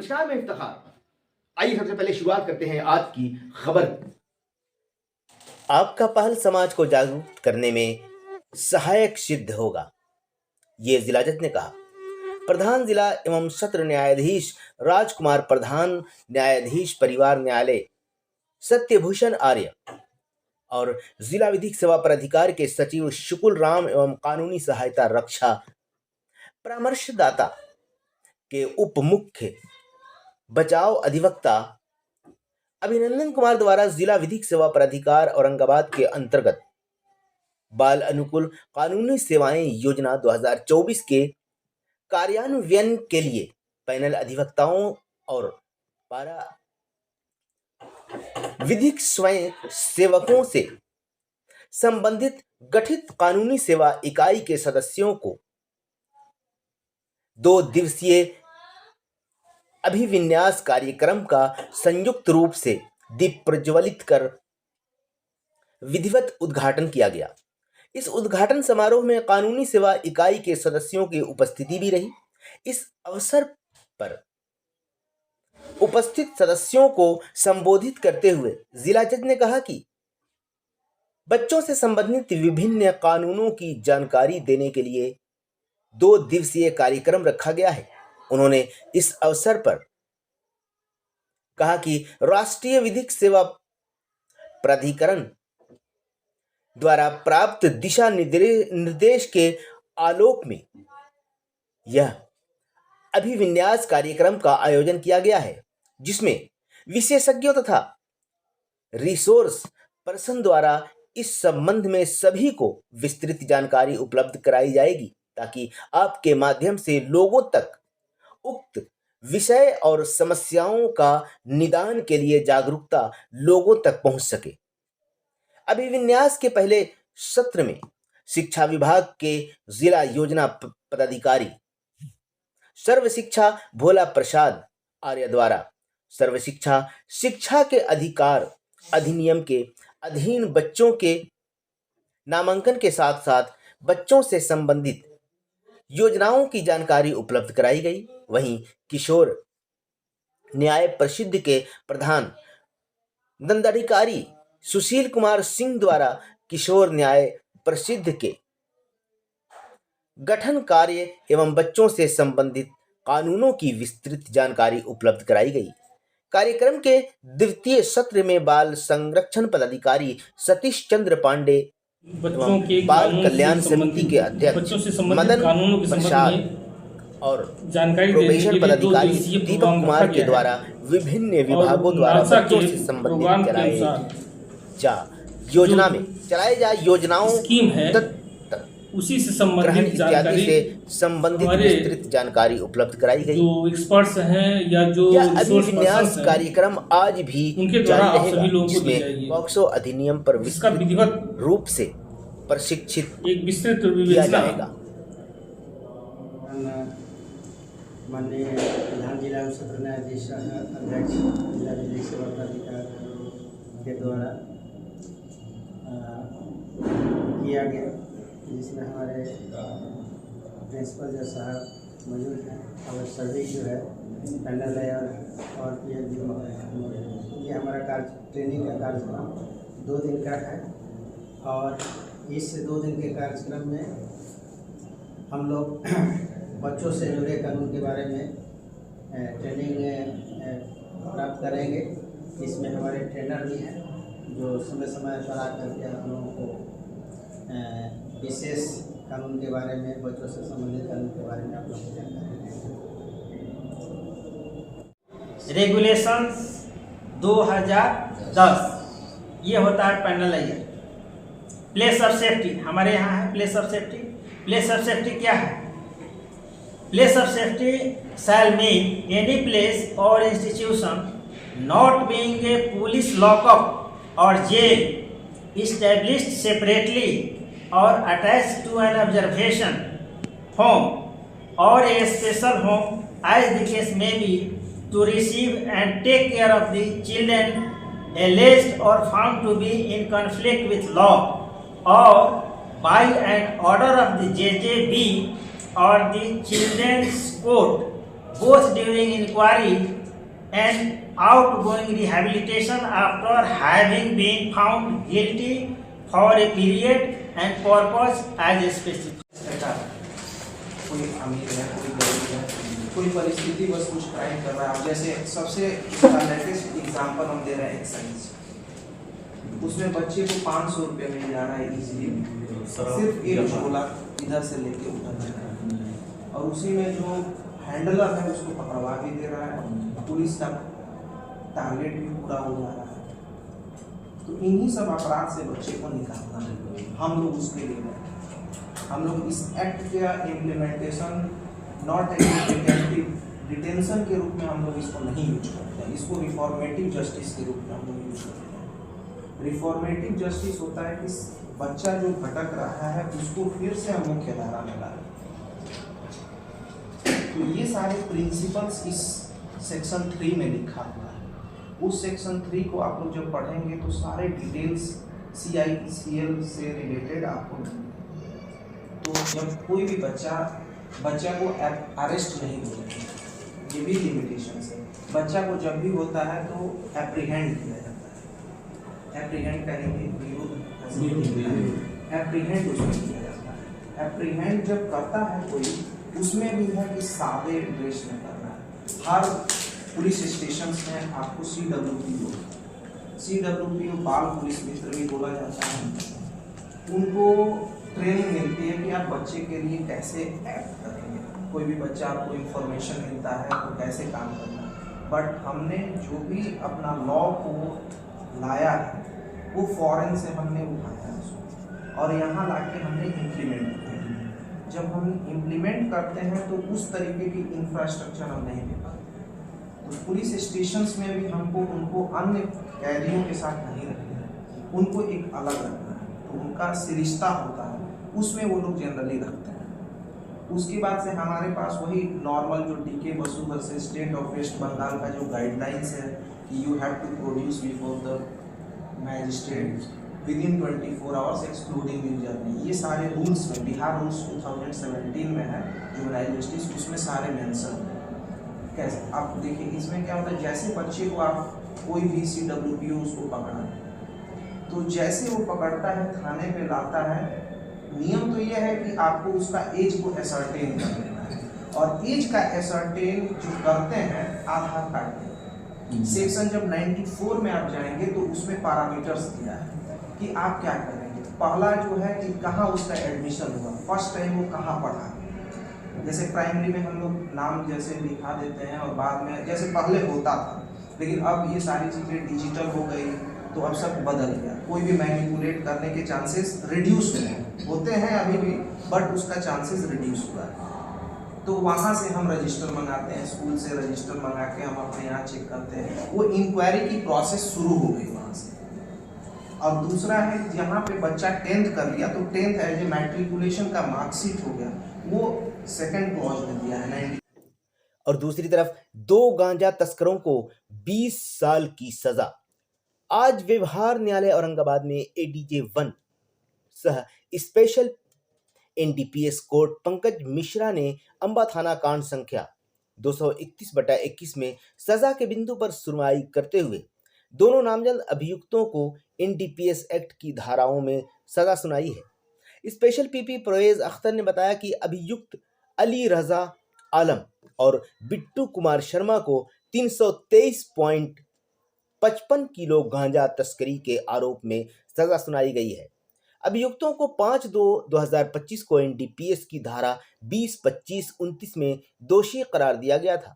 हिसार में इफ्तिखार। आइए सबसे पहले शुरुआत करते हैं आज की खबर। आपका पहल समाज को जागरूक करने में सहायक सिद्ध होगा, ये जिला जज ने कहा। प्रधान जिला एवं सत्र न्यायाधीश राजकुमार प्रधान, न्यायाधीश परिवार न्यायालय सत्यभूषण आर्य और जिला विधिक सेवा प्राधिकार के सचिव शुकुल राम एवं कानूनी सहायता रक्षा परामर्शदाता के उप मुख्य बचाव अधिवक्ता अभिनंदन कुमार द्वारा जिला विधिक सेवा प्राधिकार औरंगाबाद के अंतर्गत बाल अनुकूल कानूनी सेवाएं योजना 2024 के कार्यान्वयन के लिए पैनल अधिवक्ताओं और पारा विधिक स्वयं सेवकों से संबंधित गठित कानूनी सेवा इकाई के सदस्यों को 2 दिवसीय अभिविन्यास कार्यक्रम का संयुक्त रूप से दीप प्रज्वलित कर विधिवत उद्घाटन किया गया। इस उद्घाटन समारोह में कानूनी सेवा इकाई के सदस्यों की उपस्थिति भी रही। इस अवसर पर उपस्थित सदस्यों को संबोधित करते हुए जिला जज ने कहा कि बच्चों से संबंधित विभिन्न कानूनों की जानकारी देने के लिए 2 दिवसीय कार्यक्रम रखा गया है। उन्होंने इस अवसर पर कहा कि राष्ट्रीय विधिक सेवा प्राधिकरण द्वारा प्राप्त दिशा निर्देश के आलोक में यह अभिविन्यास कार्यक्रम का आयोजन किया गया है, जिसमें विशेषज्ञों तथा रिसोर्स पर्सन द्वारा इस संबंध में सभी को विस्तृत जानकारी उपलब्ध कराई जाएगी, ताकि आपके माध्यम से लोगों तक उक्त विषय और समस्याओं का निदान के लिए जागरूकता लोगों तक पहुंच सके। अभिविन्यास के पहले सत्र में शिक्षा विभाग के जिला योजना पदाधिकारी सर्व शिक्षा भोला प्रसाद आर्य द्वारा सर्व शिक्षा शिक्षा के अधिकार अधिनियम के अधीन बच्चों के नामांकन के साथ साथ बच्चों से संबंधित योजनाओं की जानकारी उपलब्ध कराई गई। वहीं किशोर न्याय परिषद के प्रधान दंडाधिकारी सुशील कुमार सिंह द्वारा किशोर न्याय परिषद के गठन कार्य एवं बच्चों से संबंधित कानूनों की विस्तृत जानकारी उपलब्ध कराई गई। कार्यक्रम के द्वितीय सत्र में बाल संरक्षण पदाधिकारी सतीश चंद्र पांडे बच्चों के बाल कल्याण समिति के अध्यक्ष मदन प्रसाद और जानकारी प्रोबेशन पदाधिकारी दीपक कुमार के द्वारा विभिन्न विभागों द्वारा बच्चों से संबंधित चलाए जा योजनाओं स्कीम है, उसी से संबंधित जानकारी से संबंधित विस्तृत जानकारी उपलब्ध कराई गई। जो एक्सपर्ट्स हैं या जो अभिविन्यास कार्यक्रम आज भी जारी रहेगा, जिसमें पॉक्सो अधिनियम पर विधिवत रूप से प्रशिक्षित एक विस्तृत किया जाएगा। माननीय प्रधान जिला एवं सत्र न्यायाधीश अध्यक्ष जिला विधिक सेवा प्राधिकार के द्वारा किया गया, जिसमें हमारे प्रिंसिपल जज साहब मौजूद हैं और सभी जो है पैनल है और ये हमारा ट्रेनिंग का कार्यक्रम 2 दिन का है। और इस 2 दिन के कार्यक्रम में हम लोग बच्चों से जुड़े कानून के बारे में ट्रेनिंग प्राप्त करेंगे। इसमें हमारे ट्रेनर भी हैं जो समय समय पर आकर के हम लोगों को विशेष कानून के बारे में, बच्चों से संबंधित कानून के बारे में आप लोगों को जानकारी देंगे। रेगुलेशंस 2010 ये होता है panel layer. Place of safety हमारे यहाँ है। प्लेस ऑफ सेफ्टी क्या है? Place of safety shall mean any place और institution not being a police lockup और jail established separately or attached to an observation home or a special home as the case may be, to receive and take care of the children alleged or found to be in conflict with law, or by an order of the JJB or the Children's Court, both during inquiry and outgoing rehabilitation after having been found guilty for a period and purpose as specified. कोई अमीर है, कोई गरीब है, कोई परिस्थिति बस कुछ क्राइम कर रहा है। जैसे सबसे लेटेस्ट एग्जांपल हम दे रहे हैं एक्साइज, उसमें बच्चे को 500 रुपये मिल जा रहा है इजीली, सिर्फ एक झोला इधर से लेके उधर जा रहा है, और उसी में जो हैंडलर है उसको पकड़वा भी दे रहा है, पुलिस का टारगेट भी पूरा हो जा रहा है। तो इन्हीं सब अपराध से बच्चे को निकालना है, हम लोग उसके लिए हम लोग इस एक्ट का इम्प्लीमेंटेशन नॉट डिटेंशन के रूप में हम लोग इसको नहीं यूज करते हैं, इसको रिफॉर्मेटिव जस्टिस के रूप में हम लोग यूज करते हैं। रिफॉर्मेटिव जस्टिस होता है कि बच्चा जो भटक रहा है उसको फिर से हम मुख्य धारा में लाएं। तो ये सारे प्रिंसिपल्स इस सेक्शन 3 में लिखा हुआ है। उस सेक्शन 3 को आप लोग जब पढ़ेंगे तो सारे डिटेल्स CIPCL से रिलेटेड आपको। तो जब कोई भी बच्चा को अरेस्ट नहीं होता है, ये भी लिमिटेशन है। बच्चा को जब भी होता है तो एप्रीहेंड किया जाता है। एप्रीहेंड करेंगे एप्रीहेंड उसमें किया जाता है। एप्रीहेंड जब करता है कोई, उसमें भी है कि सादे ड्रेस में करना है। हर पुलिस स्टेशन में आपको CWPO बाल पुलिस मित्र भी बोला जाता है, उनको ट्रेनिंग मिलती है कि आप बच्चे के लिए कैसे एक्ट करेंगे। कोई भी बच्चा आपको इंफॉर्मेशन मिलता है तो कैसे काम करना है। बट हमने जो भी अपना लॉ को लाया है वो फॉरेन से हमने उठाया है उसको, और यहाँ लाके हमने इम्प्लीमेंट किया। जब हम इम्प्लीमेंट करते हैं तो उस तरीके की इंफ्रास्ट्रक्चर हम नहीं दे पाते। तो पुलिस स्टेशंस में भी हमको उनको अन्य कैदियों के साथ नहीं रखना है, उनको एक अलग रखना है। तो उनका सिरिश्ता होता है, उसमें वो लोग जनरली रखते हैं। उसके बाद से हमारे पास वही नॉर्मल जो DK Basu versus state of West Bengal का जो गाइडलाइंस है कि you have to produce before the magistrate within 24 hours excluding new journey, ये सारे रूल्स में बिहार रूल्स 2017 में है जुवेनाइल जस्टिस, उसमें सारे मेंशन है। कैसे आप देखिए इसमें क्या होता है, जैसे बच्चे को आप कोई भी CWPO उसको पकड़ा, तो जैसे वो पकड़ता है थाने पे लाता है, नियम तो ये है कि आपको उसका एज को एसर्टेन कर देना है, और एज का एसर्टेन जो करते हैं आधार कार्ड। सेक्शन जब 94 में आप जाएंगे तो उसमें पैरामीटर्स दिया है कि आप क्या करेंगे। पहला जो है कि कहाँ उसका एडमिशन हुआ, फर्स्ट टाइम वो कहाँ पढ़ा। जैसे प्राइमरी में हम लोग नाम जैसे लिखा देते हैं, और बाद में जैसे पहले होता था, लेकिन अब ये सारी चीज़ें डिजिटल हो गई तो अब सब बदल गया। कोई भी मैनिपुलेट करने के चांसेस रिड्यूस होते हैं अभी भी, बट उसका चांसेस रिड्यूस हुआ है। तो वहाँ से हम रजिस्टर मंगाते हैं, स्कूल से रजिस्टर मंगा के हम अपने यहाँ चेक करते हैं। वो इंक्वायरी की प्रोसेस शुरू हो गई वहाँ से। और दूसरा है जहाँ पे बच्चा 10th कर लिया तो 10th एज ए मैट्रिकुलेशन का मार्कशीट हो गया, वो सेकंड क्लॉज में दिया है 90। और दूसरी तरफ 2 गांजा तस्करों को 20 साल की सजा। आज व्यवहार न्यायालय औरंगाबाद में ADJ 1 सह special NDPS court Pankaj Mishra ने अंबा थाना कांड संख्या 231/21 में सजा के बिंदु पर सुनवाई करते हुए दोनों नामजद अभियुक्तों को NDPS एक्ट की धाराओं में सजा सुनाई है। स्पेशल PP परवेज अख्तर ने बताया कि अभियुक्त अली रजा आलम और बिट्टू कुमार शर्मा को 323.55 किलो गांजा तस्करी के आरोप में सजा सुनाई गई है। अभियुक्तों को 5/2/2025 को NDPS की धारा 20, 25, 29 में दोषी करार दिया गया था।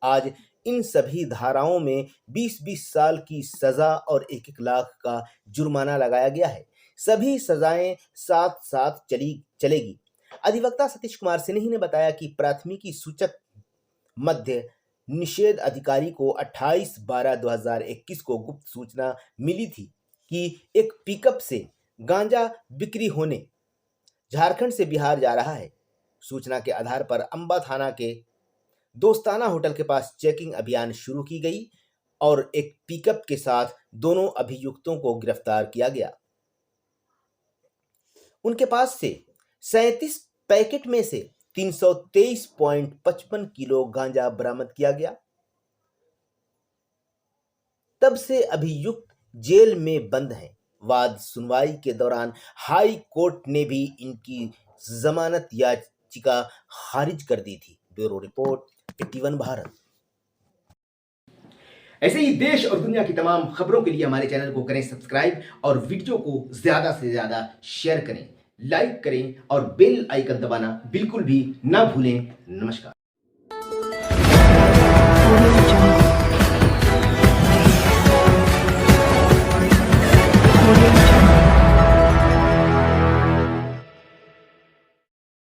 आज इन सभी धाराओं में 20-20 साल की सजा और 1-1 लाख का जुर्माना लगाया गया है। सभी सजाएं साथ साथ चलेगी। अधिवक्ता सतीश कुमार सिन्ही ने बताया कि प्राथमिकी सूचक मध्य निषेध अधिकारी को 28/12/2021 को गुप्त सूचना मिली थी कि एक पिकअप से गांजा बिक्री होने झारखंड से बिहार जा रहा है। सूचना के आधार पर अंबा थाना के दोस्ताना होटल के पास चेकिंग अभियान शुरू की गई और एक पिकअप के साथ दोनों अभियुक्तों को गिरफ्तार किया गया। उनके पास से 37 पैकेट में से 323.55 किलो गांजा बरामद किया गया। तब से अभियुक्त जेल में बंद हैं। वाद सुनवाई के दौरान हाई कोर्ट ने भी इनकी जमानत याचिका खारिज कर दी थी। Bureau report, 81 Bharat. ऐसे ही देश और दुनिया की तमाम खबरों के लिए हमारे चैनल को करें सब्सक्राइब और वीडियो को ज्यादा से ज्यादा शेयर करें, लाइक करें और बेल आइकन दबाना बिल्कुल भी ना भूलें। नमस्कार।